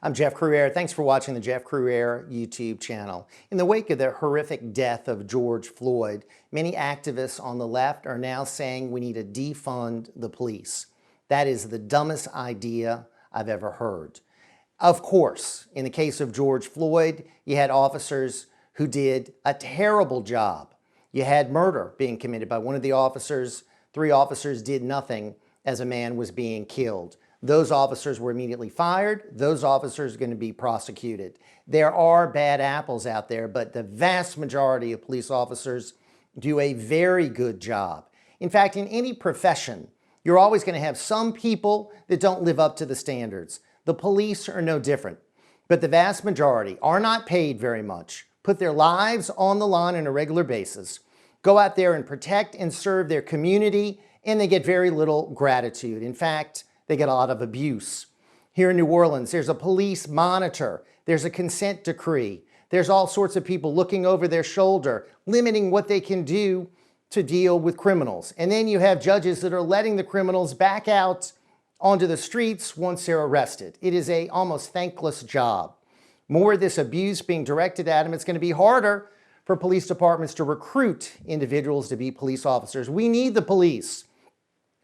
I'm Jeff Crouere. Thanks for watching the Jeff Crouere YouTube channel. In the wake of the horrific death of George Floyd, many activists on the left are now saying we need to defund the police. That is the dumbest idea I've ever heard. Of course, in the case of George Floyd, you had officers who did a terrible job. You had murder being committed by one of the officers. 3 officers did nothing as a man was being killed. Those officers were immediately fired. Those officers are going to be prosecuted. There are bad apples out there, but the vast majority of police officers do a very good job. In fact, in any profession, you're always going to have some people that don't live up to the standards. The police are no different, but the vast majority are not paid very much, put their lives on the line on a regular basis, go out there and protect and serve their community, and they get very little gratitude. In fact, they get a lot of abuse. Here in New Orleans, there's a police monitor, there's a consent decree, there's all sorts of people looking over their shoulder, limiting what they can do to deal with criminals. And then you have judges that are letting the criminals back out onto the streets once they're arrested. It is a almost thankless job. More of this abuse being directed at them, it's going to be harder for police departments to recruit individuals to be police officers. We need the police.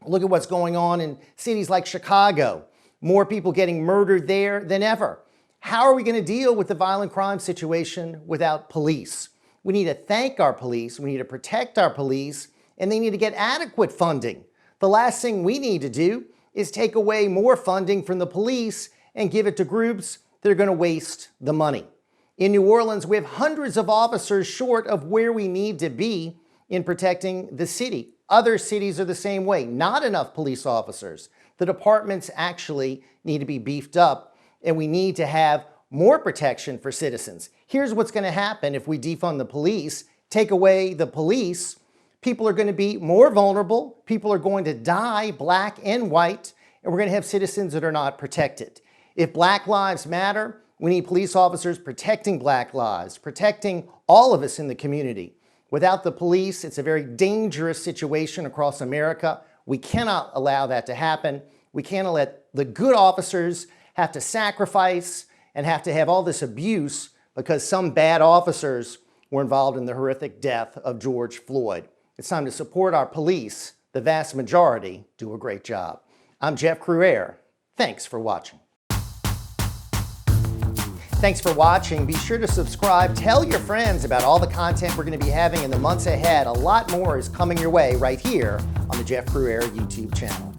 Look at what's going on in cities like Chicago. More people getting murdered there than ever. How are we going to deal with the violent crime situation without police? We need to thank our police, we need to protect our police, and they need to get adequate funding. The last thing we need to do is take away more funding from the police and give it to groups that are going to waste the money. In New Orleans, we have hundreds of officers short of where we need to be in protecting the city. Other cities are the same way. Not enough police officers. The departments actually need to be beefed up, and we need to have more protection for citizens. Here's what's going to happen if we defund the police, take away the police. People are going to be more vulnerable. People are going to die, black and white, and we're going to have citizens that are not protected. If Black Lives Matter, we need police officers protecting Black lives, protecting all of us in the community. Without the police, it's a very dangerous situation across America. We cannot allow that to happen. We can't let the good officers have to sacrifice and have to have all this abuse because some bad officers were involved in the horrific death of George Floyd. It's time to support our police. The vast majority do a great job. I'm Jeff Crouere. Thanks for watching. Thanks for watching. Be sure to subscribe. Tell your friends about all the content we're going to be having in the months ahead. A lot more is coming your way right here on the Jeff Crouere YouTube channel.